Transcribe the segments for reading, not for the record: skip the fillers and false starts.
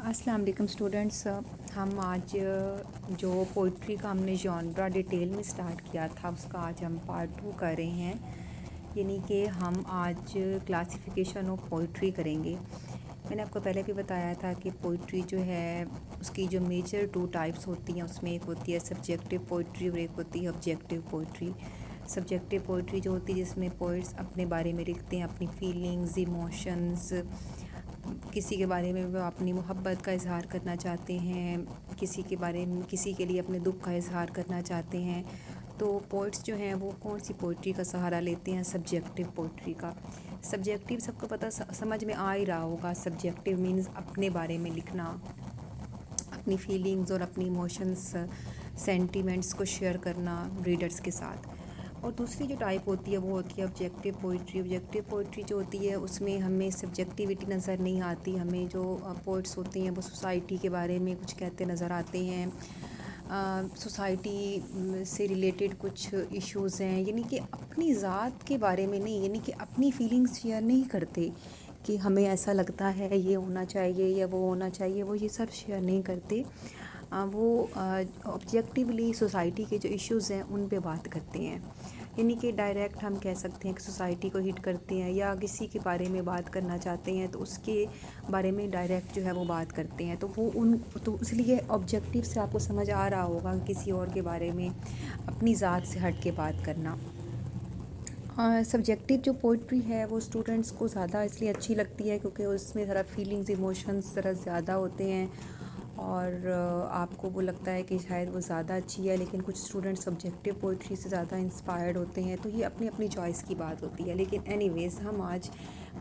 अस्सलाम वालेकुम स्टूडेंट्स। हम आज जो पोइट्री का हमने जॉनरा डिटेल में स्टार्ट किया था उसका आज हम पार्ट 2 कर रहे हैं। यानी कि हम आज क्लासिफिकेशन ऑफ पोइट्री करेंगे। मैंने आपको पहले भी बताया था कि पोइट्री जो है उसकी जो मेजर 2 टाइप्स होती हैं, उसमें एक होती है सब्जेक्टिव पोइट्री और एक होती है ऑब्जेक्टिव पोइट्री। सब्जेक्टिव पोइट्री जो होती है जिसमें पोइट्स अपने बारे में लिखते हैं, अपनी फीलिंग्स, इमोशंस, किसी के बारे में वो अपनी मोहब्बत का इज़हार करना चाहते हैं, किसी के बारे में किसी के लिए अपने दुख का इज़हार करना चाहते हैं। तो पोइट्स जो हैं वो कौन सी पोइट्री का सहारा लेते हैं? सब्जेक्टिव पोइट्री का। सब्जेक्टिव सबको पता समझ में आ ही रहा होगा। सब्जेक्टिव मीन्स अपने बारे में लिखना, अपनी फीलिंग्स और अपनी इमोशंस, सेंटिमेंट्स को शेयर करना रीडर्स के साथ। और दूसरी जो टाइप होती है वो होती है ऑब्जेक्टिव पोइट्री। ऑब्जेक्टिव पोइट्री जो होती है उसमें हमें सब्जेक्टिविटी नज़र नहीं आती। हमें जो पोइट्स होते हैं वो सोसाइटी के बारे में कुछ कहते नज़र आते हैं, सोसाइटी से रिलेटेड कुछ इश्यूज़ हैं, यानी कि अपनी ज़ात के बारे में नहीं, यानी कि अपनी फीलिंग्स शेयर नहीं करते कि हमें ऐसा लगता है ये होना चाहिए या वो होना चाहिए, वो ये सब शेयर नहीं करते। वो ऑब्जेक्टिवली सोसाइटी के जो इश्यूज़ हैं उन पे बात करते हैं। यानी कि डायरेक्ट हम कह सकते हैं कि सोसाइटी को हिट करते हैं, या किसी के बारे में बात करना चाहते हैं तो उसके बारे में डायरेक्ट जो है वो बात करते हैं। तो वो उन तो इसलिए ऑब्जेक्टिव से आपको समझ आ रहा होगा किसी और के बारे में अपनी ज़ात से हट के बात करना। सब्जेक्टिव जो पोइट्री है वो स्टूडेंट्स को ज़्यादा इसलिए अच्छी लगती है क्योंकि उसमें ज़रा फीलिंग्स, इमोशंस ज़रा ज़्यादा होते हैं और आपको वो लगता है कि शायद वो ज़्यादा अच्छी है। लेकिन कुछ स्टूडेंट्स सब्जेक्टिव पोइट्री से ज़्यादा इंस्पायर्ड होते हैं, तो ये अपनी अपनी चॉइस की बात होती है। लेकिन एनीवेज़ हम आज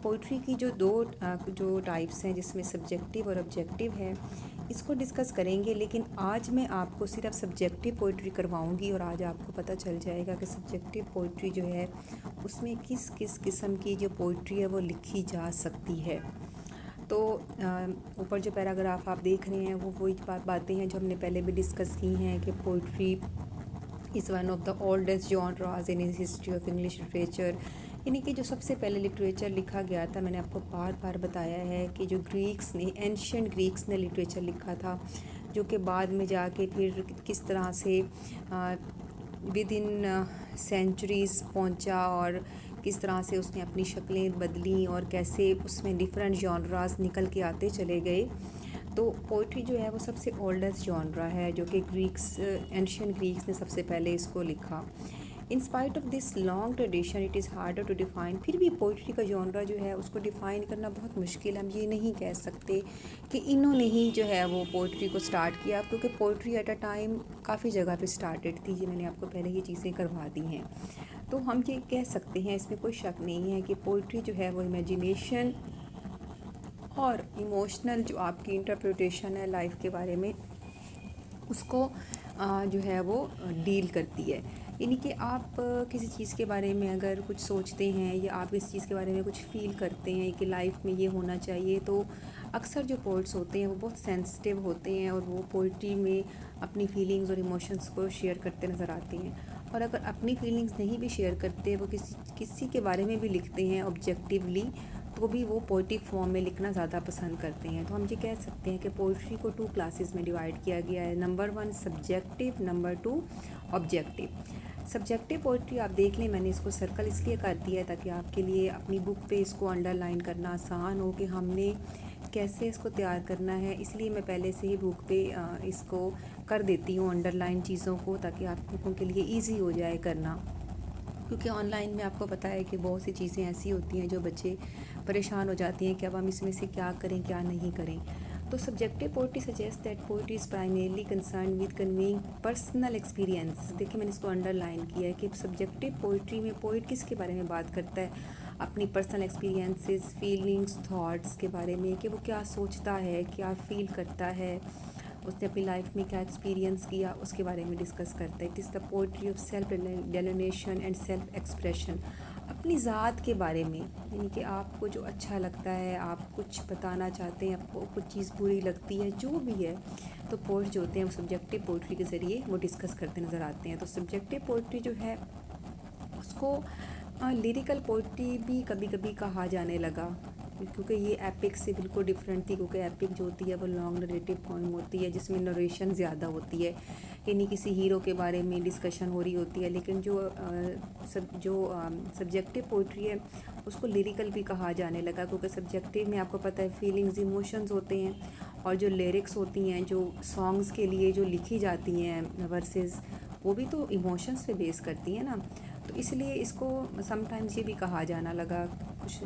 पोइट्री की जो जो टाइप्स हैं जिसमें सब्जेक्टिव और ऑब्जेक्टिव है इसको डिस्कस करेंगे। लेकिन आज मैं आपको सिर्फ सब्जेक्टिव पोइट्री करवाऊंगी और आज आपको पता चल जाएगा कि सब्जेक्टिव पोइट्री जो है उसमें किस किस किस्म की जो पोइट्री है वो लिखी जा सकती है। तो ऊपर जो पैराग्राफ आप देख रहे हैं वो वही बातें हैं जो हमने पहले भी डिस्कस की हैं कि poetry is one of the oldest genres in history of English literature. यानी कि जो सबसे पहले लिटरेचर लिखा गया था, मैंने आपको बार बार बताया है कि जो ग्रीक्स ने, एंशियंट ग्रीक्स ने लिटरेचर लिखा था, जो कि बाद में जाके फिर किस तरह से विद इन सेंचुरीज़ पहुंचा और किस तरह से उसने अपनी शक्लें बदली और कैसे उसमें डिफरेंट जॉनरास निकल के आते चले गए। तो पोइट्री जो है वो सबसे ओल्डेस्ट जॉनरा है जो कि ग्रीक्स, एंशियंट ग्रीक्स ने सबसे पहले इसको लिखा। In spite of this long tradition it is harder to define. फिर भी पोइट्री का जॉनरा जो है उसको डिफ़ाइन करना बहुत मुश्किल। हम ये नहीं कह सकते कि इन्होंने ही जो है वो पोइट्री को स्टार्ट किया, क्योंकि पोइट्री एट अ टाइम काफ़ी जगह पे स्टार्टेड थी। ये मैंने आपको पहले ही चीज़ें करवा दी हैं। तो हम ये कह सकते हैं, इसमें कोई शक नहीं है कि पोइट्री जो है वो इमेजिनेशन और इमोशनल जो आपकी इंटरप्रिटेशन है लाइफ के बारे में उसको जो है वो डील करती है। यानी कि आप किसी चीज़ के बारे में अगर कुछ सोचते हैं या आप इस चीज़ के बारे में कुछ फ़ील करते हैं कि लाइफ में ये होना चाहिए, तो अक्सर जो पोइट्स होते हैं वो बहुत सेंसिटिव होते हैं और वो पोइट्री में अपनी फीलिंग्स और इमोशंस को शेयर करते नज़र आते हैं। और अगर अपनी फीलिंग्स नहीं भी शेयर करते, वो किसी के बारे में भी लिखते हैं ऑब्जेक्टिवली, तो भी वो पोइटिक फॉर्म में लिखना ज़्यादा पसंद करते हैं। तो हम ये कह सकते हैं कि पोइट्री को 2 क्लासेस में डिवाइड किया गया है। Number 1 subjective, number 2 objective. Subjective poetry आप देख लें, मैंने इसको सर्कल इसलिए कर दिया है ताकि आपके लिए अपनी बुक पे इसको अंडरलाइन करना आसान हो कि हमने कैसे इसको तैयार करना है। इसलिए मैं पहले से ही बुक पे इसको कर देती हूँ अंडरलाइन चीज़ों को, ताकि आप लोगों के लिए ईजी हो जाए करना। क्योंकि ऑनलाइन में आपको पता है कि बहुत सी चीज़ें ऐसी होती हैं जो बच्चे परेशान हो जाती हैं कि अब हम इसमें से क्या करें क्या नहीं करें। तो subjective poetry suggest that poetry is primarily concern with conveying personal experience. देखिए मैंने इसको अंडरलाइन किया है कि सब्जेक्टिव पोइट्री में पोइट किसके बारे में बात करता है? अपनी पर्सनल एक्सपीरियंसेस, फीलिंग्स, थॉट्स के बारे में कि वो क्या सोचता है, क्या फ़ील करता है, उसने अपनी लाइफ में क्या एक्सपीरियंस किया उसके बारे में डिस्कस करता है। It is the poetry of self delineation and self expression. अपनी ज़ात के बारे में, यानी कि आपको जो अच्छा लगता है, आप कुछ बताना चाहते हैं, आपको कुछ चीज़ बुरी लगती है, जो भी है, तो पोइट जो होते हैं वो सब्जेक्टिव पोइट्री के ज़रिए वो डिस्कस करते नज़र आते हैं। तो सब्जेक्टिव पोइट्री जो है उसको लिरिकल पोइट्री भी कभी कभी कहा जाने लगा। क्योंकि ये एपिक से बिल्कुल डिफरेंट थी, क्योंकि एपिक जो होती है वो लॉन्ग नरेटिव पोएम होती है जिसमें नरेशन ज़्यादा होती है, यानी किसी हीरो के बारे में डिस्कशन हो रही होती है। लेकिन जो सब्जेक्टिव पोइट्री है उसको लिरिकल भी कहा जाने लगा, क्योंकि सब्जेक्टिव में आपको पता है फीलिंग्स इमोशंस होते हैं, और जो लिरिक्स होती हैं जो सॉन्ग्स के लिए जो लिखी जाती हैं वर्सेस, वो भी तो इमोशंस पे बेस करती हैं ना। तो इसलिए इसको समटाइम्स ये भी कहा जाना लगा, कुछ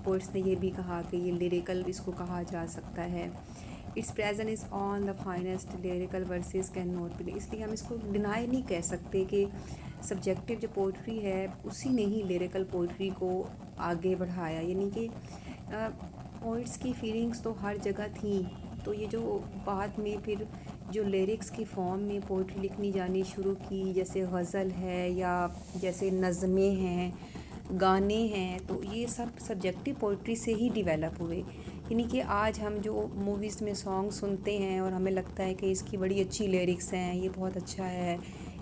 पोइट्स ने ये भी कहा कि ये लिरिकल इसको कहा जा सकता है। It's present is on the finest lyrical versus can not be, इसलिए हम इसको डिनाई नहीं कह सकते कि सब्जेक्टिव जो पोइट्री है उसी ने ही लिरिकल पोइट्री को आगे बढ़ाया, यानी कि पोइट्स की फीलिंग्स तो हर जगह थी। तो ये जो बाद में फिर जो लिरिक्स की फॉर्म में पोइट्री लिखनी जानी शुरू की, जैसे गज़ल है या जैसे नज़में हैं, गाने हैं, तो ये सब सब्जेक्टिव पोइट्री से ही डेवलप हुए। यानी कि आज हम जो मूवीज़ में सॉन्ग सुनते हैं और हमें लगता है कि इसकी बड़ी अच्छी लिरिक्स हैं, ये बहुत अच्छा है,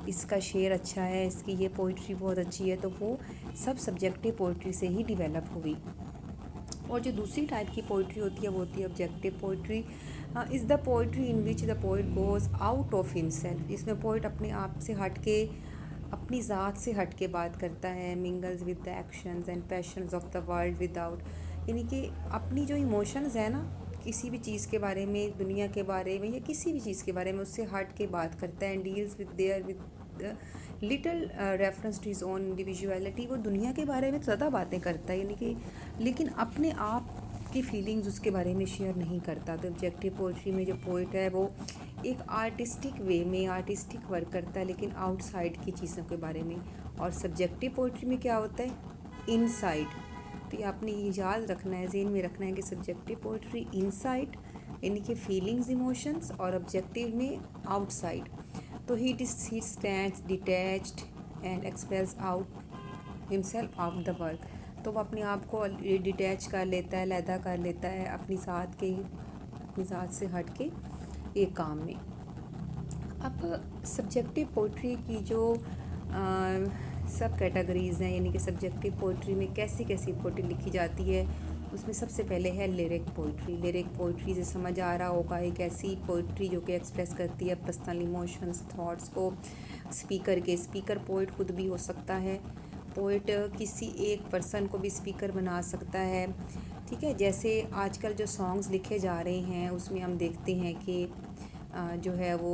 इसका शेर अच्छा है, इसकी ये पोइट्री बहुत अच्छी है, तो वो सब सब्जेक्टिव पोइट्री से ही डेवलप हुई। और जो दूसरी टाइप की पोइट्री होती है वो होती है objective poetry. Is the poetry in which the poet goes out of himself, इसमें पोइट अपने आप से हट के, अपनी ज़ात से हट के बात करता है। Mingles with the actions and patience of the world without, यानी कि अपनी जो इमोशंस है ना किसी भी चीज़ के बारे में, दुनिया के बारे में या किसी भी चीज़ के बारे में, उससे हट के बात करता है। And deals with little reference to his own individuality, वो दुनिया के बारे में तो ज़्यादा बातें करता है, यानी कि लेकिन अपने आप की फीलिंग्स उसके बारे में शेयर नहीं करता। तो ऑब्जेक्टिव पोइट्री में जो पोइट है वो एक आर्टिस्टिक वे में आर्टिस्टिक वर्क करता है, लेकिन आउटसाइड की चीज़ों के बारे में। और सब्जेक्टिव पोइट्री में क्या होता है, इनसाइड। तो ये आपने ये याद रखना है, ज़हन में रखना है कि सब्जेक्टिव पोइट्री इनसाइड यानी कि फीलिंग्स इमोशंस, और ऑब्जेक्टिव में आउटसाइड। तो he stands detached and express out himself out the work, तो वो अपने आप को डिटैच कर लेता है, लैदा कर लेता है अपनी ज़ात से हट के एक काम में। अब सब्जेक्टिव पोइट्री की जो सब कैटेगरीज़ हैं, यानी कि सब्जेक्टिव पोइट्री में कैसी कैसी पोइट्री लिखी जाती है, उसमें सबसे पहले है लिरिक पोइट्री। लिरिक पोइट्री से समझ आ रहा होगा एक ऐसी पोइट्री जो कि एक्सप्रेस करती है पर्सनल इमोशंस, थॉट्स को स्पीकर पोइट खुद भी हो सकता है, पोइट किसी एक पर्सन को भी स्पीकर बना सकता है। ठीक है, जैसे आजकल जो सॉन्ग्स लिखे जा रहे हैं उसमें हम देखते हैं कि जो है वो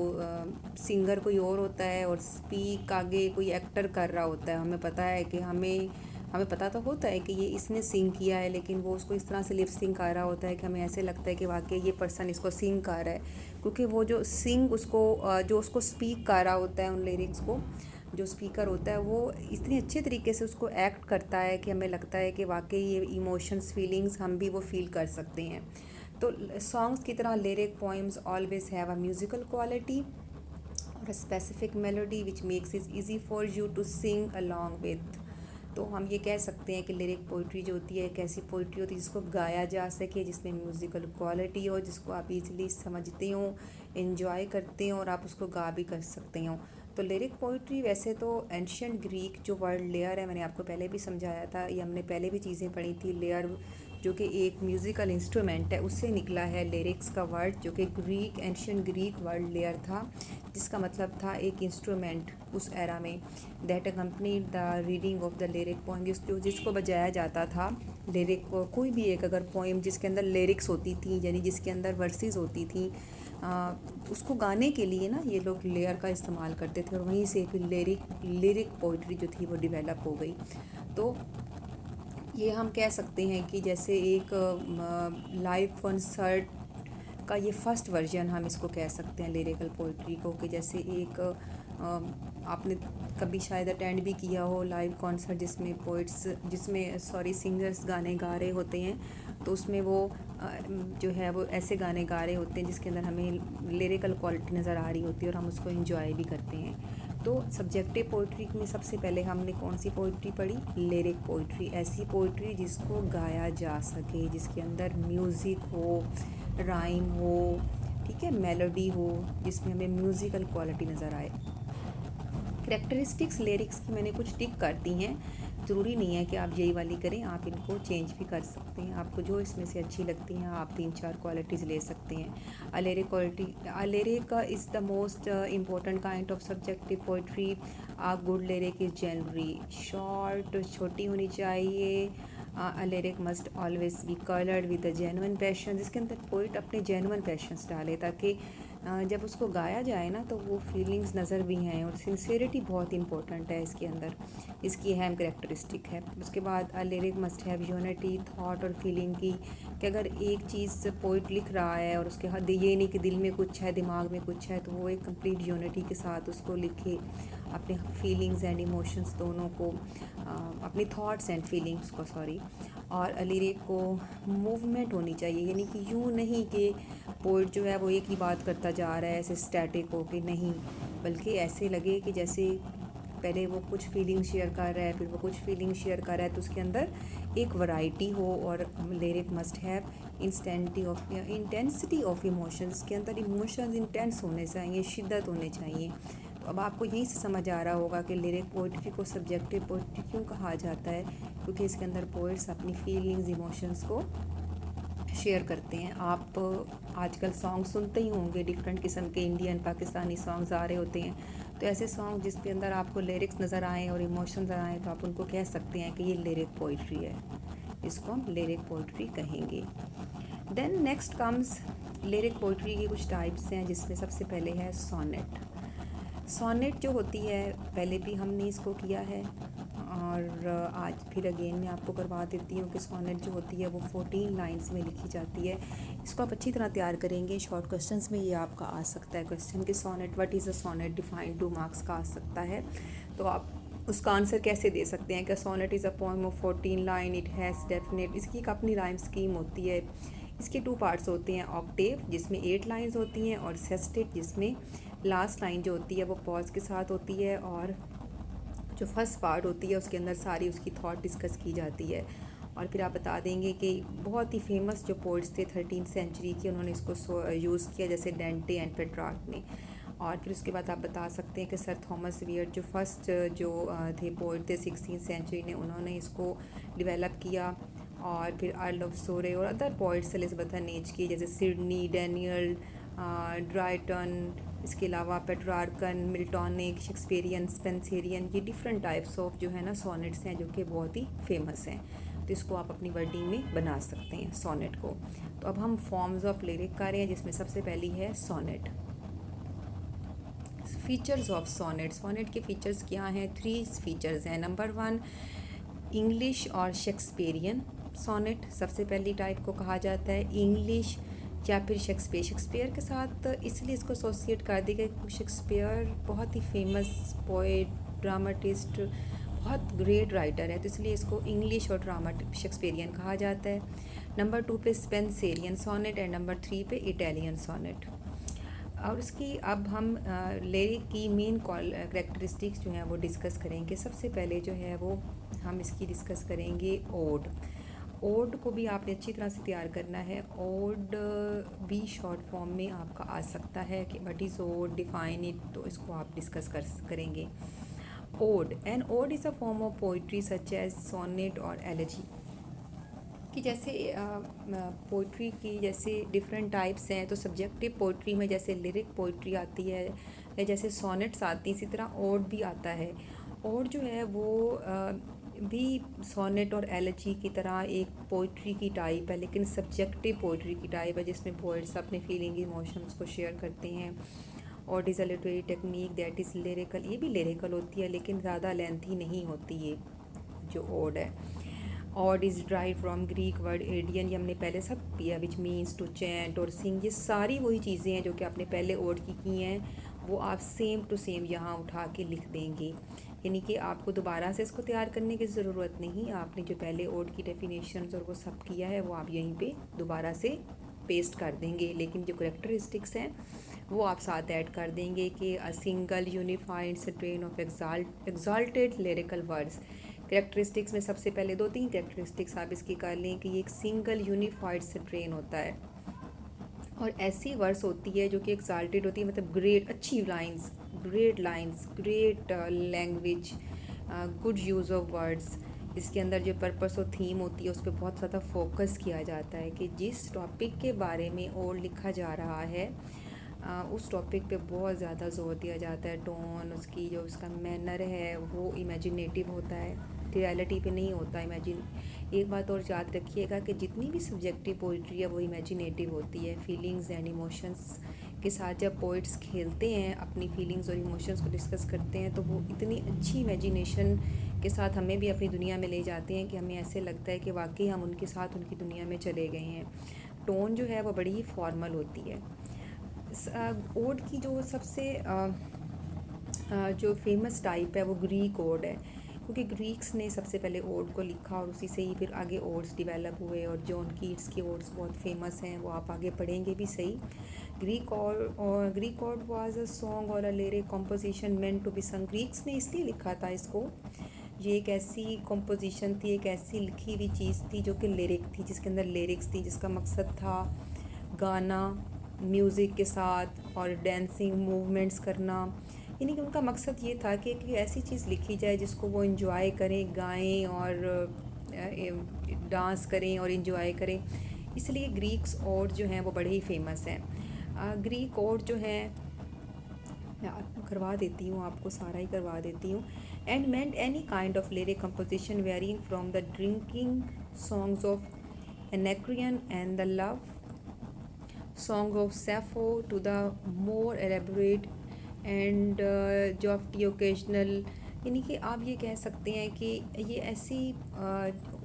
सिंगर कोई और होता है और स्पीक आगे कोई एक्टर कर रहा होता है। हमें पता है कि हमें पता तो होता है कि ये इसने सिंग किया है, लेकिन वो उसको इस तरह से लिप सिंग कर रहा होता है कि हमें ऐसे लगता है कि वाकई ये पर्सन इसको सिंग कर रहा है, क्योंकि वो जो उसको स्पीक कर रहा होता है, उन लिरिक्स को जो स्पीकर होता है वो इतने अच्छे तरीके से उसको एक्ट करता है कि हमें लगता है कि वाकई ये इमोशंस फीलिंग्स हम भी वो फील कर सकते हैं। तो सॉन्ग्स की तरह lyric poems always have a musical quality और specific melody which makes it easy for you to sing along with. तो हम ये कह सकते हैं कि लिरिक पोइट्री जो होती है एक ऐसी पोइट्री होती है जिसको गाया जा सके, जिसमें म्यूज़िकल क्वालिटी हो, जिसको आप इजीली समझते हो, एंजॉय करते हो और आप उसको गा भी कर सकते हो। तो लिरिक पोइट्री वैसे तो एंशियंट ग्रीक जो वर्ड लेयर है, मैंने आपको पहले भी समझाया था, ये हमने पहले भी चीज़ें पढ़ी थी। लेयर जो कि एक म्यूज़िकल इंस्ट्रूमेंट है, उससे निकला है लिरिक्स का वर्ड, जो कि एंशियंट ग्रीक वर्ड लेयर था, जिसका मतलब था एक इंस्ट्रूमेंट उस एरा में। That accompany the reading of the lyric poem, जिसको बजाया जाता था लिरिक को। कोई भी एक अगर पोएम जिसके अंदर लिरिक्स होती थी, यानी जिसके अंदर वर्सेस होती थी, उसको गाने के लिए ना ये लोग लेयर का इस्तेमाल करते थे, और वहीं से फिर लिरिक पोइट्री जो थी वो डेवलप हो गई। तो ये हम कह सकते हैं कि जैसे एक लाइव कॉन्सर्ट का ये फर्स्ट वर्जन हम इसको कह सकते हैं लिरिकल पोइट्री को, कि जैसे एक आपने कभी शायद अटेंड भी किया हो लाइव कॉन्सर्ट जिसमें सिंगर्स गाने गा रहे होते हैं, तो उसमें वो जो है वो ऐसे गाने गा रहे होते हैं जिसके अंदर हमें लिरिकल क्वालिटी नज़र आ रही होती है और हम उसको एंजॉय भी करते हैं। तो सब्जेक्टिव पोइट्री में सबसे पहले हमने कौन सी पोइट्री पढ़ी, लिरिक पोइट्री। ऐसी पोइट्री जिसको गाया जा सके, जिसके अंदर म्यूज़िक हो, राइम हो, ठीक है, मेलोडी हो, जिसमें हमें म्यूज़िकल क्वालिटी नज़र आए। कैरेक्टरिस्टिक्स लिरिक्स की मैंने कुछ टिक कर दी हैं। ज़रूरी नहीं है कि आप यही वाली करें, आप इनको चेंज भी कर सकते हैं। आपको जो इसमें से अच्छी लगती हैं आप 3-4 क्वालिटीज़ ले सकते हैं। A lyric is the most important kind of subjective poetry. Good lyric is generally short, छोटी होनी चाहिए। Lyric must always be coloured with a genuine passion, जिसके अंदर पोइट अपने जेन्युइन पैशंस डाले, ताकि जब उसको गाया जाए ना तो वो फीलिंग्स नज़र भी हैं। और सिंसेरिटी बहुत इंपॉर्टेंट है इसके अंदर, इसकी अहम करेक्टरिस्टिक है। उसके बाद lyric must have unity thought और फीलिंग की, कि अगर एक चीज़ पोइट लिख रहा है और उसके हाथ ये नहीं कि दिल में कुछ है दिमाग में कुछ है, तो वो एक कंप्लीट यूनिटी के साथ उसको लिखे, अपने फीलिंग्स एंड इमोशंस दोनों को, अपनी थॉट्स एंड फीलिंग्स को सॉरी। और लिरिक को मूवमेंट होनी चाहिए, यानी कि यूँ नहीं कि पोइट जो है वो एक ही बात करता जा रहा है ऐसे स्टैटिक हो के, नहीं, बल्कि ऐसे लगे कि जैसे पहले वो कुछ फीलिंग शेयर कर रहा है, फिर वो कुछ फीलिंग शेयर कर रहा है, तो उसके अंदर एक वैरायटी हो। और lyric must have intensity of emotions, के अंदर इमोशंस इंटेंस होने चाहिए, शिद्दत होने चाहिए। तो अब आपको यहीं से समझ आ रहा होगा कि लिरिक पोइट्री को सब्जेक्टिव पोइट्री क्यों कहा जाता है, क्योंकि इसके अंदर पोइट्स अपनी फीलिंग्स इमोशंस को शेयर करते हैं। आप आजकल सॉन्ग सुनते ही होंगे, डिफरेंट किस्म के इंडियन पाकिस्तानी सॉन्ग्स आ रहे होते हैं, तो ऐसे सॉन्ग जिसके अंदर आपको लिरिक्स नज़र आएँ और इमोशन नज़र आएँ, तो आप उनको कह सकते हैं कि ये लिरिक पोइट्री है, इसको हम लिरिक पोइट्री कहेंगे। Then next comes lyric poetry की कुछ टाइप्स हैं, जिसमें सबसे पहले है सोनेट। सोनेट जो होती है, पहले भी हमने इसको किया है और आज फिर अगेन मैं आपको करवा देती हूँ कि सोनेट जो होती है वो 14 लाइंस में लिखी जाती है। इसको आप अच्छी तरह तैयार करेंगे, शॉर्ट क्वेश्चंस में ये आपका आ सकता है क्वेश्चन कि sonnet, what is a sonnet, defined 2 marks का आ सकता है। तो आप उसका आंसर कैसे दे सकते हैं कि sonnet is a poem of 14 line, it has definite, इसकी एक अपनी राइम स्कीम होती है। इसके 2 पार्ट्स होते हैं, ऑक्टेव जिसमें 8 लाइंस होती हैं और सेस्टेट जिसमें लास्ट लाइन जो होती है वो पॉज के साथ होती है, और जो फर्स्ट पार्ट होती है उसके अंदर सारी उसकी थॉट डिस्कस की जाती है। और फिर आप बता देंगे कि बहुत ही फेमस जो पोइट्स थे 13th सेंचुरी के, उन्होंने इसको यूज़ किया, जैसे डेंटे एंड पेट्रार्क ने। और फिर उसके बाद आप बता सकते हैं कि सर थॉमस वियर्ड जो फर्स्ट जो थे पोइट थे 16th सेंचुरी ने, उन्होंने इसको डेवलप किया। और फिर अर्ल ऑफ सोरे और अदर पोइट्स एलिज़ाबेथन एज की, जैसे सिडनी, डैनियल, ड्राइटन, इसके अलावा पेट्रार्कन, मिल्टॉनिक, शेक्सपियरियन, स्पेंसरियन, ये डिफरेंट टाइप्स ऑफ जो है ना सोनेट्स हैं, जो कि बहुत ही फेमस हैं। तो इसको आप अपनी वर्डिंग में बना सकते हैं सोनेट को। तो अब हम फॉर्म्स ऑफ लिरिक कर रहे हैं, जिसमें सबसे पहली है sonnet. Features of sonnet, sonnet के फीचर्स क्या हैं? 3 फीचर्स हैं। नंबर 1, इंग्लिश और शेक्सपियरियन सोनेट सबसे पहली टाइप को कहा जाता है। इंग्लिश या फिर शेक्सपियर के साथ इसलिए इसको एसोसिएट कर दिया क्योंकि शेक्सपियर बहुत ही फेमस पोएट, ड्रामाटिस्ट, बहुत ग्रेट राइटर है, तो इसलिए इसको इंग्लिश और शेक्सपियरियन कहा जाता है। नंबर 2 पे स्पेंसरियन सोनेट एंड नंबर 3 पे इटालियन सोनेट। और उसकी अब हम लिरिक की मेन करेक्टरिस्टिक्स जो हैं वो डिस्कस करेंगे। सबसे पहले जो है वो हम इसकी डिस्कस करेंगे ओड। ओड को भी आपने अच्छी तरह से तैयार करना है। ओड भी शॉर्ट फॉर्म में आपका आ सकता है कि what is ode, define it, तो इसको आप डिस्कस करेंगे। Ode, an ode is a form of poetry such as sonnet और एलेजी, कि जैसे पोइट्री की जैसे डिफरेंट टाइप्स हैं, तो सब्जेक्टिव पोइट्री में जैसे लिरिक पोइट्री आती है या जैसे सोनेट्स आती हैं, इसी तरह ओड भी आता है। ओड जो है वो भी सोनेट और एलेजी की तरह एक पोइट्री की टाइप है, लेकिन सब्जेक्टिव पोइट्री की टाइप है, जिसमें पोइट्स अपने फीलिंग इमोशंस को शेयर करते हैं। Ode is a literary technique that is lyrical, ये भी लिरिकल होती है लेकिन ज़्यादा लेंथी नहीं होती ये जो ओड है। Ode is drive from Greek word aeidein, ये हमने पहले सब किया, विच मीन्स टू चैंट और सिंग। ये सारी वही चीज़ें हैं जो कि आपने पहले ओड की हैं, वो आप सेम टू सेम यहाँ उठा के लिख देंगे, यानी कि आपको दोबारा से इसको तैयार करने की ज़रूरत नहीं। आपने जो पहले ओड की डेफिनेशंस और वो सब किया है वो आप यहीं पे दोबारा से पेस्ट कर देंगे, लेकिन जो करेक्टरिस्टिक्स हैं वो आप साथ ऐड कर देंगे कि a single unified strain of exalted lyrical words. Characteristics में सबसे पहले 2-3 करेक्टरिस्टिक्स आप इसकी कर लें कि ये एक सिंगल यूनिफाइड स्ट्रेन होता है और ऐसी वर्ड्स होती है जो कि एग्जाल्टेड होती है, मतलब ग्रेट, अच्छी lines, great language, good use of words, इसके अंदर जो पर्पस और थीम होती है उस पर बहुत ज़्यादा फोकस किया जाता है कि जिस टॉपिक के बारे में और लिखा जा रहा है उस टॉपिक पे बहुत ज़्यादा जोर दिया जाता है। टोन उसकी जो उसका मैनर है वो इमेजिनेटिव होता है, रियलिटी पे नहीं होता इमेजिन। एक बात और याद रखिएगा कि जितनी भी सब्जेक्टिव पोइट्री है वो इमेजिनेटिव होती है। फीलिंग्स एंड इमोशंस के साथ जब पोइट्स खेलते हैं, अपनी फीलिंग्स और इमोशंस को डिस्कस करते हैं, तो वो इतनी अच्छी इमेजिनेशन के साथ हमें भी अपनी दुनिया में ले जाते हैं कि हमें ऐसे लगता है कि वाकई हम उनके साथ उनकी दुनिया में चले गए हैं। टोन जो है वो बड़ी ही फॉर्मल होती है। ओड की जो सबसे जो फेमस टाइप है वो ग्रीक ओड है, क्योंकि ग्रीक्स ने सबसे पहले ओड को लिखा और उसी से ही फिर आगे ओड्स डेवलप हुए। और जॉन कीट्स के ओड्स बहुत फेमस हैं, वो आप आगे पढ़ेंगे भी सही। Greek ode was a song और a lyric composition meant to be sung. Greeks ने इसलिए लिखा था इसको, ये एक ऐसी कॉम्पोजिशन थी, एक ऐसी लिखी हुई चीज़ थी जो कि लिरिक थी, जिसके अंदर लिरिक्स थी, जिसका मकसद था गाना म्यूज़िक के साथ और डांसिंग मूवमेंट्स करना। यानी कि उनका मकसद ये था कि ऐसी चीज़ लिखी जाए जिसको वो इन्जॉय करें, गाएं और डांस करें और इन्जॉय करें। इसलिए ग्रीक्स और जो हैं वो बड़े ही फेमस हैं। ग्रीक और जो हैं करवा देती हूँ, आपको सारा ही करवा देती हूँ। And meant any kind of lyric composition varying from the drinking songs of Anacreon and the love song of Sappho to the more elaborate and lofty occasional. यानी कि आप ये कह सकते हैं कि ये ऐसी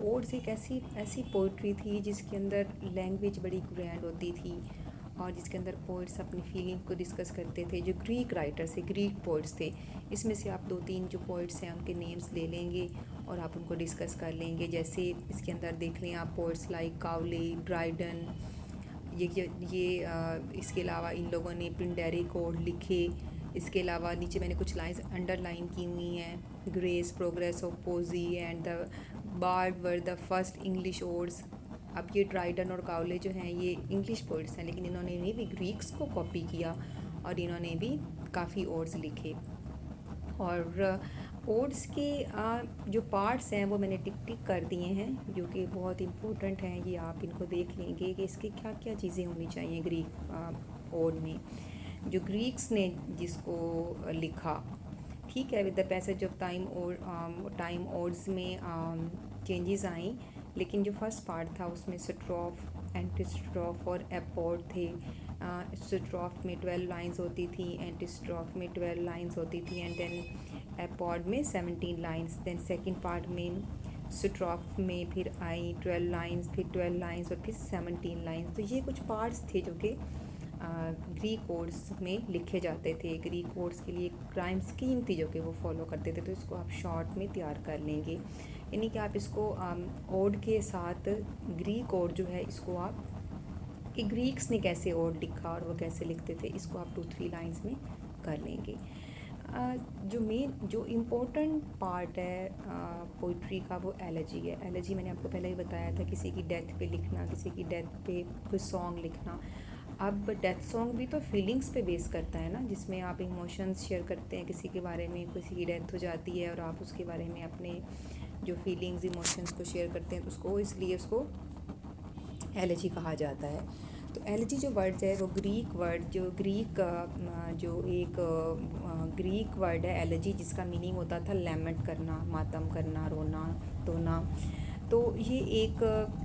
ओड्स एक ऐसी पोइट्री थी जिसके अंदर लैंग्वेज बड़ी ग्रैंड होती थी और जिसके अंदर पोइट्स अपनी फीलिंग को डिस्कस करते थे। जो ग्रीक राइटर्स थे, ग्रीक पोइट्स थे, इसमें से आप 2-3 जो पोइट्स हैं उनके नेम्स ले लेंगे और आप उनको डिस्कस कर लेंगे। जैसे इसके अंदर देख लें आप पोइट्स लाइक काउले, ड्राइडन, इसके अलावा इन लोगों ने पिंडेरिक ओड लिखे। इसके अलावा नीचे मैंने कुछ लाइंस अंडरलाइन की हुई हैं। Gray's, progress of poesy and the bard were the first English odes. अब ये ड्राइडन और काउले जो हैं ये इंग्लिश पोइट्स हैं, लेकिन इन्होंने भी ग्रीक्स को कॉपी किया और इन्होंने भी काफ़ी ओड्स लिखे। और ओड्स के जो पार्ट्स हैं वो मैंने टिक टिक कर दिए हैं, जो कि बहुत इम्पोर्टेंट हैं। ये आप इनको देख लेंगे कि इसकी क्या क्या चीज़ें होनी चाहिए ग्रीक ओड में, जो ग्रीक्स ने जिसको लिखा। ठीक है, with the passage of time odds में चेंजेस आई, लेकिन जो फर्स्ट पार्ट था उसमें स्ट्रॉफ, एंटीस्ट्रॉफ और एपोड थे। स्ट्रॉफ में 12 लाइंस होती थी, एंटीस्ट्रॉफ में 12 लाइंस होती थी एंड देन एपोड में 17 लाइंस। देन सेकंड पार्ट में स्ट्रॉफ में फिर आई 12 लाइंस, फिर 12 लाइंस और फिर 17 लाइंस। तो ये कुछ पार्ट्स थे जो कि ग्रीक कोड्स में लिखे जाते थे। ग्रीक कोड्स के लिए क्राइम स्कीम थी जो कि वो फॉलो करते थे, तो इसको आप शॉर्ट में तैयार कर लेंगे। यानी कि आप इसको ओड के साथ ग्रीक ओड जो है इसको आप कि ग्रीक्स ने कैसे ओड लिखा और वो कैसे लिखते थे, इसको आप 2-3 लाइंस में कर लेंगे। जो इम्पोर्टेंट पार्ट है पोइट्री का वो एलेजी है। एलेजी मैंने आपको पहले ही बताया था, किसी की डेथ पे लिखना, किसी की डेथ पे कोई सॉन्ग लिखना। अब डेथ सॉन्ग भी तो फीलिंग्स पे बेस करता है ना, जिसमें आप इमोशंस शेयर करते हैं किसी के बारे में। किसी की डेथ हो जाती है और आप उसके बारे में अपने जो फीलिंग्स इमोशंस को शेयर करते हैं, तो उसको इसलिए उसको एलेजी कहा जाता है। तो एलेजी जो वर्ड है वो ग्रीक वर्ड जो एक ग्रीक वर्ड है एलेजी, जिसका मीनिंग होता था लैमेंट करना, मातम करना, रोना धोना। तो ये एक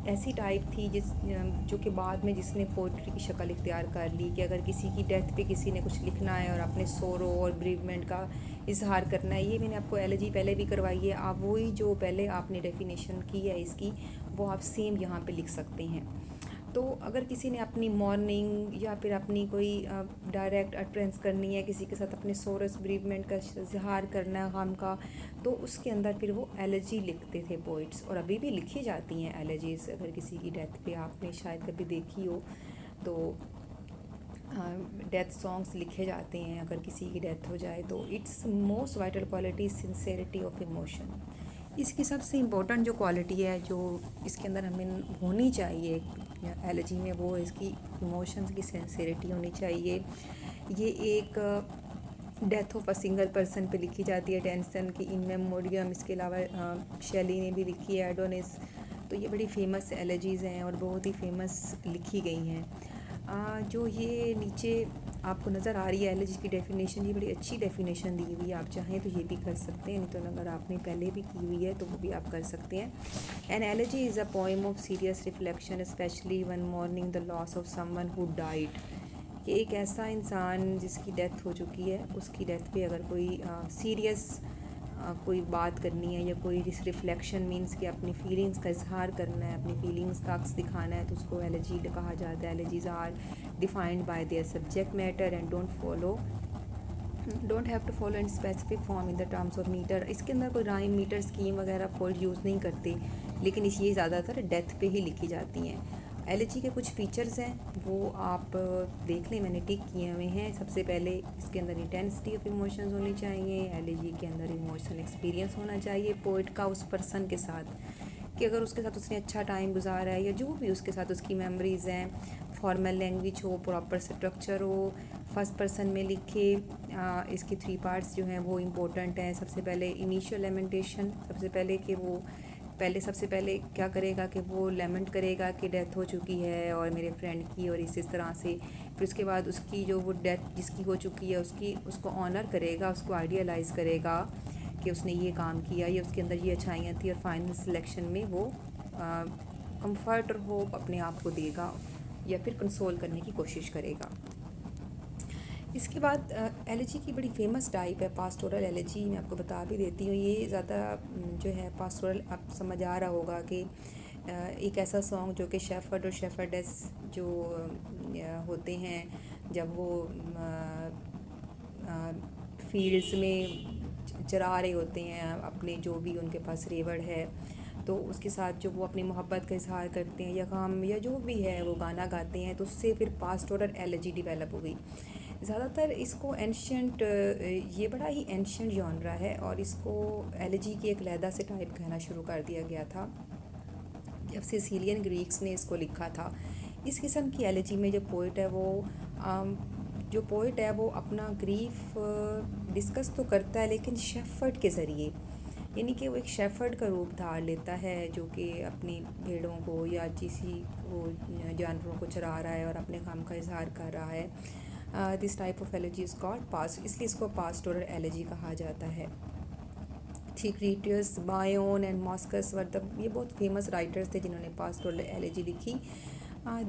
ऐसी टाइप थी जो कि बाद में जिसने पोइट्री की शक्ल इख्तियार कर ली कि अगर किसी की डेथ पे किसी ने कुछ लिखना है और अपने सोरो और ग्रीवमेंट का इजहार करना है। ये मैंने आपको एलेजी पहले भी करवाई है, आप वही जो पहले आपने डेफिनेशन की है इसकी वो आप सेम यहाँ पे लिख सकते हैं। तो अगर किसी ने अपनी मॉर्निंग या फिर अपनी कोई डायरेक्ट अटरेंस करनी है, किसी के साथ अपने सोरस ब्रीवमेंट का इजहार करना है गम का, तो उसके अंदर फिर वो एलेजी लिखते थे पोइट्स, और अभी भी लिखी जाती हैं एलेजीज। अगर किसी की डेथ पे आपने शायद कभी देखी हो तो डेथ सॉन्ग्स लिखे जाते हैं अगर किसी की डेथ हो जाए तो। It's most vital quality sincerity of emotion. इसकी सबसे इम्पोर्टेंट जो क्वालिटी है जो इसके अंदर हमें होनी चाहिए एलेजी में, वो इसकी इमोशंस की सिंसेरिटी होनी चाहिए। ये एक death of a single person पे लिखी जाती है, टेंसन की इन मेमोरियम। इसके अलावा शेली ने भी लिखी है एडोनिस। तो ये बड़ी फेमस एलिजीज़ हैं और बहुत ही फेमस लिखी गई हैं। जो ये नीचे आपको नज़र आ रही है एलिजी की डेफिनेशन, ये बड़ी अच्छी डेफिनेशन दी हुई है। आप चाहें तो ये भी कर सकते हैं, नहीं तो अगर आपने पहले भी की हुई है तो वो भी आप कर सकते हैं। An elegy is a poem of serious reflection specially one morning the loss of someone who died. कि एक ऐसा इंसान जिसकी डेथ हो चुकी है, उसकी डेथ पे अगर कोई सीरियस कोई बात करनी है या कोई रिफ्लेक्शन मीन्स कि अपनी फीलिंग्स का इजहार करना है, अपनी फीलिंग्स का अक्स दिखाना है, तो उसको एलिजी कहा जाता है। Elegies are defined by their subject matter and don't have to follow in specific form in the terms of meter. इसके अंदर कोई राइम मीटर स्कीम वगैरह फोल्ड यूज़ नहीं करते, लेकिन ये ज़्यादातर डेथ पे ही लिखी जाती हैं। एलिजी के कुछ फीचर्स हैं वो आप देख लें, मैंने टिक किए हुए हैं। सबसे पहले इसके अंदर इंटेंसिटी ऑफ इमोशंस होनी चाहिए। एलिजी के अंदर इमोशनल एक्सपीरियंस होना चाहिए पोइट का उस पर्सन के साथ, कि अगर उसके साथ उसने अच्छा टाइम गुजारा है या जो भी उसके साथ उसकी मेमोरीज़ हैं। फॉर्मल लैंग्वेज हो, प्रॉपर स्ट्रक्चर हो, फर्स्ट पर्सन में लिखे। इसकी 3 पार्ट्स जो हैं वो इम्पोर्टेंट हैं। सबसे पहले इनिशियल लेमेंटेशन, सबसे पहले कि वो सबसे पहले क्या करेगा कि वो लेमेंट करेगा कि डेथ हो चुकी है और मेरे फ्रेंड की, और इस तरह से। फिर उसके बाद उसकी जो वो डेथ जिसकी हो चुकी है उसको ऑनर करेगा, उसको आइडियलाइज़ करेगा कि उसने ये काम किया या उसके अंदर ये अच्छाइयाँ थी, और फाइनल सिलेक्शन में वो कंफर्ट और होप अपने आप को देगा या फिर कंसोल करने की कोशिश करेगा। इसके बाद एलिजी की बड़ी फेमस टाइप है पास्टोरल एलिजी। मैं आपको बता भी देती हूँ, ये ज़्यादा जो है पास्टोरल आप समझ आ रहा होगा कि एक ऐसा सॉन्ग जो कि शेफर्ड और शेफर्डेस जो होते हैं, जब वो फील्ड्स में चरा रहे होते हैं अपने जो भी उनके पास रेवड़ है, तो उसके साथ जो वो अपनी मोहब्बत का इजहार करते हैं या काम या जो भी है वो गाना गाते हैं, तो उससे फिर पास्टोरल एलिजी डेवलप हो गई। ज़्यादातर इसको एंशियंट, ये बड़ा ही एंशियंट जॉनरा है और इसको एलिजी की एक लैदा से टाइप कहना शुरू कर दिया गया था जब सिसिलियन ग्रीक्स ने इसको लिखा था। इस किस्म की एलिजी में जो पोइट है वो अपना ग्रीफ डिस्कस तो करता है, लेकिन शेफर्ड के ज़रिए, यानी कि वो एक शेफर्ड का रूप धार लेता है जो कि अपनी भेड़ों को या किसी को जानवरों को चरा रहा है और अपने काम का इजहार कर रहा है। This type of elegy is called pass, इसलिए इसको पास्टोरल एलिजी कहा जाता है। थियोक्रिटस, बायोन एंड मॉस्कस वर द, ये बहुत फेमस राइटर्स थे जिन्होंने पास्टोरल एलिजी लिखी।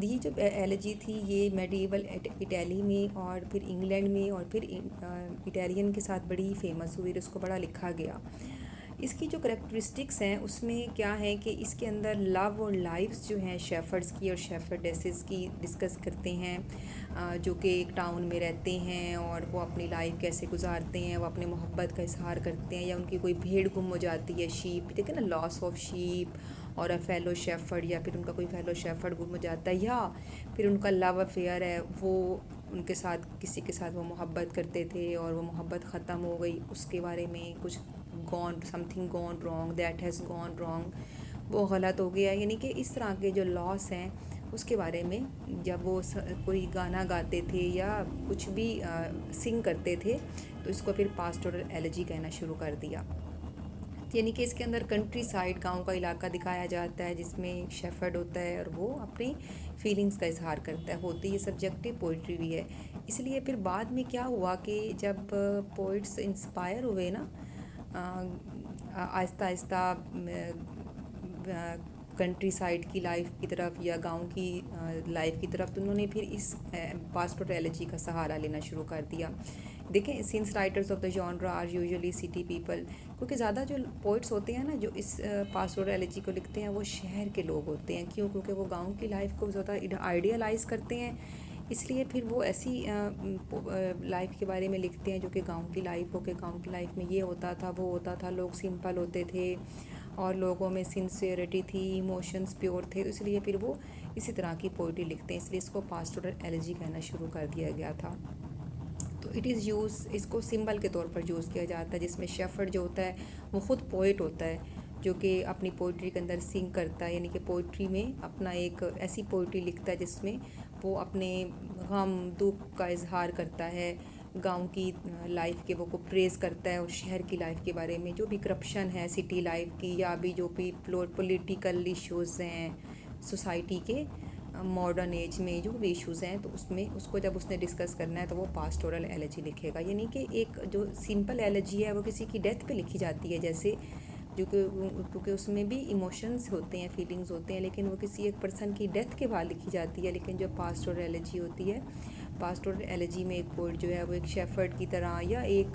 ये जो एलिजी थी ये मेडिवल इटली में और फिर इंग्लैंड में और फिर इटालियन के साथ बड़ी फेमस हुई, उसको बड़ा लिखा गया। इसकी जो करेक्टरिस्टिक्स हैं उसमें क्या है कि इसके अंदर लव और लाइफ्स जो हैं शेफर्ड्स की और शेफर्डेसेस की डिस्कस करते हैं, जो कि एक टाउन में रहते हैं और वो अपनी लाइफ कैसे गुजारते हैं, वो अपने मोहब्बत का इजहार करते हैं, या उनकी कोई भेड़ गुम हो जाती है, शीप, ठीक है ना, लॉस ऑफ शीप और अ फेलो शेफर्ड, या फिर उनका कोई फेलो शेफर्ड गुम हो जाता है, या फिर उनका लव अफेयर है, वो उनके साथ किसी के साथ वो मोहब्बत करते थे और वो मोहब्बत ख़त्म हो गई, उसके बारे में कुछ something gone wrong, that has gone wrong, वो गलत हो गया, यानी कि इस तरह के जो लॉस हैं उसके बारे में जब वो कोई गाना गाते थे या कुछ भी सिंग करते थे, तो इसको फिर पास्टोरल एलिजी कहना शुरू कर दिया। यानी कि इसके अंदर कंट्री साइड, गांव का इलाका दिखाया जाता है जिसमें शेफर्ड होता है और वो अपनी फीलिंग्स का इजहार करता है। होती ये सब्जेक्टिव पोइट्री भी है। इसलिए फिर बाद में क्या हुआ कि जब पोइट्स इंस्पायर हुए ना आहिस्ता आहिस्ता कंट्री साइड की लाइफ की तरफ या गांव की लाइफ की तरफ, तो उन्होंने फिर इस पास्टोरल एलिजी का सहारा लेना शुरू कर दिया। देखें, since writers of the genre are usually city people, क्योंकि ज़्यादा जो पोइट्स होते हैं ना जो इस पास्टोरल एलिजी को लिखते हैं वो शहर के लोग होते हैं। क्यों? क्योंकि वो गांव की लाइफ को ज़्यादा आइडियलाइज़ करते हैं, इसलिए फिर वो ऐसी लाइफ के बारे में लिखते हैं जो कि गांव की लाइफ हो, के गांव की लाइफ में ये होता था, वो होता था, लोग सिंपल होते थे और लोगों में सिंसियरिटी थी, इमोशंस प्योर थे, तो इसलिए फिर वो इसी तरह की पोइट्री लिखते हैं, इसलिए इसको पास्टोरल एलिजी कहना शुरू कर दिया गया था। तो इट इज़ इसको सिंबल के तौर पर यूज़ किया जाता है, जिसमें शेफर्ड जो होता है वो ख़ुद पोइट होता है जो कि अपनी पोइट्री के अंदर सिंग करता है, यानी कि पोइट्री में अपना एक ऐसी पोइट्री लिखता है जिसमें वो अपने गम दुख का इजहार करता है, गांव की लाइफ के वो को प्रेज़ करता है और शहर की लाइफ के बारे में जो भी करप्शन है सिटी लाइफ की या भी जो भी पॉलिटिकल इश्यूज़ हैं सोसाइटी के मॉडर्न एज में जो भी इश्यूज़ हैं, तो उसमें उसको जब उसने डिस्कस करना है तो वो पास्टोरल एलेजी लिखेगा। यानी कि एक जो सिंपल एलेजी है वो किसी की डेथ पे लिखी जाती है, जैसे जो कि क्योंकि उसमें भी इमोशंस होते हैं, फीलिंग्स होते हैं, लेकिन वो किसी एक पर्सन की डेथ के बाद लिखी जाती है। लेकिन जो पास्टोरल एलेजी होती है, पास्टोरल एलेजी में एक पोएट जो है वो एक शेफर्ड की तरह या एक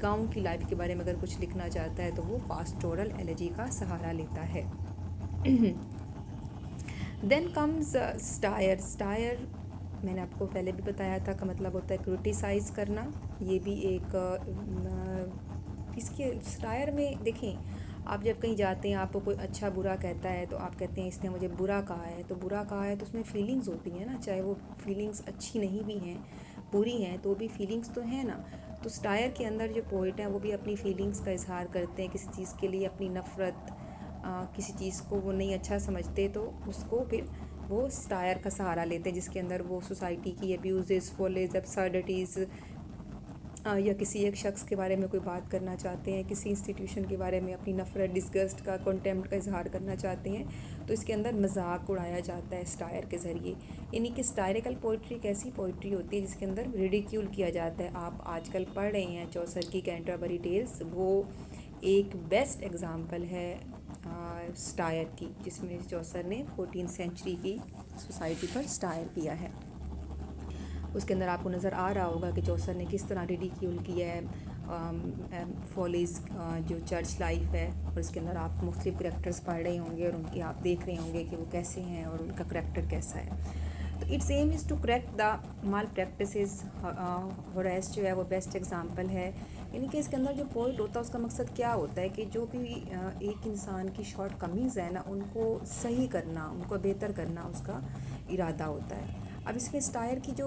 गांव की लाइफ के बारे में अगर कुछ लिखना चाहता है तो वो पास्टोरल एलेजी का सहारा लेता है। Then comes stair. स्टायर मैंने आपको पहले भी बताया था का मतलब होता है क्रिटिसाइज़ करना। ये भी एक इसके स्टायर में देखें, आप जब कहीं जाते हैं आपको कोई अच्छा बुरा कहता है तो आप कहते हैं इसने मुझे बुरा कहा है, तो बुरा कहा है तो उसमें फीलिंग्स होती हैं ना, चाहे वो फीलिंग्स अच्छी नहीं भी हैं, बुरी हैं, तो भी फीलिंग्स तो हैं ना। तो स्टायर के अंदर जो पोइट हैं वो भी अपनी फीलिंग्स का इजहार करते हैं, किसी चीज़ के लिए अपनी नफ़रत, किसी चीज़ को वो नहीं अच्छा समझते तो उसको फिर वो स्टायर का सहारा लेते हैं, जिसके अंदर वो सोसाइटी की अब्यूज़, फॉलेज, एब्सर्डिटीज़ या किसी एक शख्स के बारे में कोई बात करना चाहते हैं, किसी इंस्टीट्यूशन के बारे में अपनी नफ़रत, डिस्गस्ट का, कॉन्टेम्प्ट का इजहार करना चाहते हैं, तो इसके अंदर मजाक उड़ाया जाता है स्टायर के ज़रिए। यानी कि स्टायरिकल पोइट्री एक ऐसी पोइट्री होती है जिसके अंदर रिडिक्यूल किया जाता है। आप आजकल पढ़ रहे हैं चौसर की कैंटरबरी टेल्स, वो एक बेस्ट एग्ज़ाम्पल है स्टायर की, जिसमें चौसर ने 14th सेंचुरी की सोसाइटी पर स्टायर किया है। उसके अंदर आपको नज़र आ रहा होगा कि चौसर ने किस तरह रिडिक्यूल किया है फॉलीज जो चर्च लाइफ है, और इसके अंदर आप मुख्तलिफ करैक्टर्स पढ़ रहे होंगे और उनकी आप देख रहे होंगे कि वो कैसे हैं और उनका करैक्टर कैसा है। तो its aim is to correct the malpractices. Horace जो है वो बेस्ट एग्जांपल है। यानी कि इसके अंदर जो पोइट होता है उसका मकसद क्या होता है कि जो भी एक इंसान की शॉर्ट कमीज़ है ना, उनको सही करना, उनको बेहतर करना उसका इरादा होता है। अब इसमें स्टायर की जो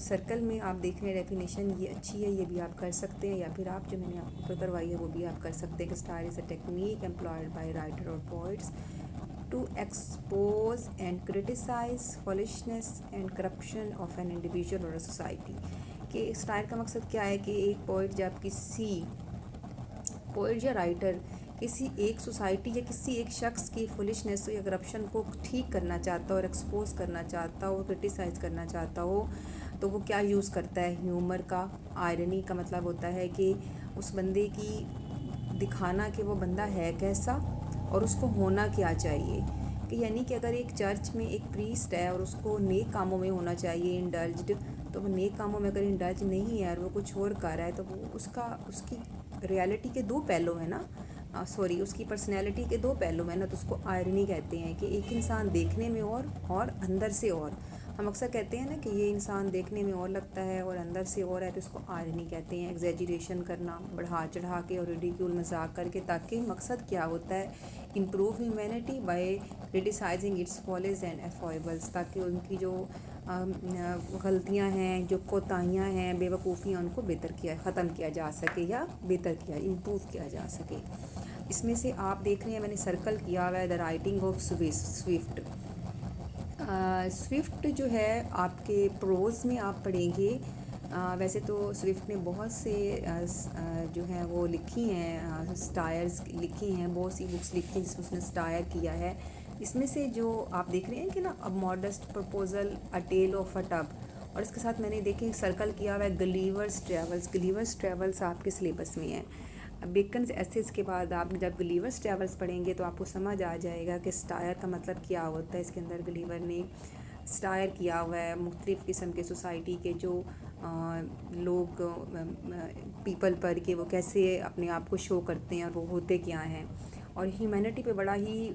सर्कल में आप देख रहे हैं डेफिनेशन, ये अच्छी है, ये भी आप कर सकते हैं, या फिर आप जो मैंने आपको करवाई है वो भी आप कर सकते हैं कि stair is a technique employed by writer और poets to expose and criticize foolishness and corruption of an individual or a society। कि स्टाइल का मकसद क्या है कि एक पोइट जब किसी पोइट या राइटर किसी एक सोसाइटी या किसी एक शख्स की फुलिशनेस या करप्शन को ठीक करना चाहता हो और एक्सपोज करना चाहता हो, क्रिटिसाइज़ करना चाहता हो, तो वो क्या यूज़ करता है, ह्यूमर का। आयरनी का मतलब होता है कि उस बंदे की दिखाना कि वो बंदा है कैसा और उसको होना क्या चाहिए। कि यानी कि अगर एक चर्च में एक प्रीस्ट है और उसको नेक कामों में होना चाहिए इंडल्ज्ड, तो वो नेक कामों में अगर इंडल्ज नहीं है और वो कुछ और कर रहा है, तो वो उसकी रियलिटी के दो पहलू हैं ना, उसकी पर्सनैलिटी के दो पहलू हैं ना, तो उसको आयरनी कहते हैं। कि एक इंसान देखने में और अंदर से और। हम अक्सर कहते हैं ना कि ये इंसान देखने में और लगता है और अंदर से और है, तो इसको आयरनी कहते हैं। एग्जैजरेशन करना, बढ़ा चढ़ा के और रिडिक्यूल मजाक करके, ताकि मकसद क्या होता है, improve humanity by criticising its follies and foibles, ताकि उनकी जो गलतियां हैं, जो कोताहियां हैं, बेवकूफ़ियाँ, उनको ख़त्म किया जा सके या इम्प्रूव किया जा सके। इसमें से आप देख रहे हैं मैंने सर्कल किया हुआ है the writing of Swift. Swift जो है आपके प्रोज़ में आप पढ़ेंगे। वैसे तो स्विफ्ट ने बहुत से जो हैं वो लिखी हैं, स्टायर्स लिखी हैं, बहुत सी बुक्स लिखी हैं जिसमें उसने स्टायर किया है। इसमें से जो आप देख रहे हैं कि ना, a modest proposal, a tale of a tub, और इसके साथ मैंने देखे सर्कल किया हुआ है गलीवर्स ट्रेवल्स। गलीवर्स ट्रेवल्स आपके सिलेबस में है। बेकन्स एसेस के बाद आप जब गलीवर्स ट्रेवल्स पढ़ेंगे तो आपको समझ आ जाएगा कि स्टायर का मतलब क्या होता है। इसके अंदर गलीवर ने स्टायर किया हुआ है मुख्तलिफ़ किस्म के सोसाइटी के जो लोग पीपल पर के वो कैसे अपने आप को शो करते हैं और वो होते क्या हैं, और ह्यूमैनिटी पे बड़ा ही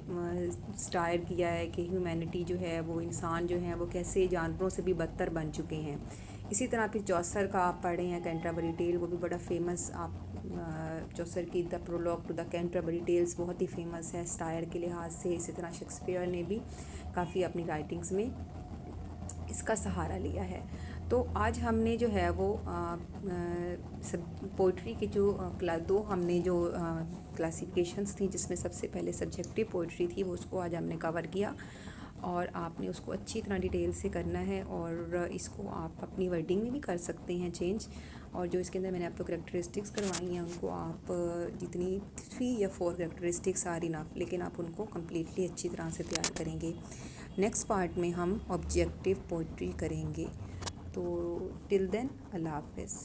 स्टायर किया है कि ह्यूमैनिटी जो है वो इंसान जो है वो कैसे जानवरों से भी बदतर बन चुके हैं। इसी तरह फिर चौसर का आप पढ़े हैं कैंटरबरी टेल, वो भी बड़ा फेमस। आप चौसर की the prologue to the Canterbury Tales बहुत ही फेमस है स्टायर के लिहाज से। इसी तरह शेक्सपियर ने भी काफ़ी अपनी राइटिंग्स में इसका सहारा लिया है। तो आज हमने जो है वो सब पोइट्री की जो दो हमने जो क्लासिफिकेशंस थी, जिसमें सबसे पहले सब्जेक्टिव पोइट्री थी, वो उसको आज हमने कवर किया। और आपने उसको अच्छी तरह डिटेल से करना है। और इसको आप अपनी वर्डिंग में भी कर सकते हैं चेंज। और जो इसके अंदर मैंने आपको करेक्टरिस्टिक्स करवाई हैं उनको आप जितनी 3 या 4 करेक्टरिस्टिक्स आर इनफ, लेकिन आप उनको कम्प्लीटली अच्छी तरह से तैयार करेंगे। नेक्स्ट पार्ट में हम ऑब्जेक्टिव पोइट्री करेंगे। तो टिल देन अल्लाह हाफ़िज़।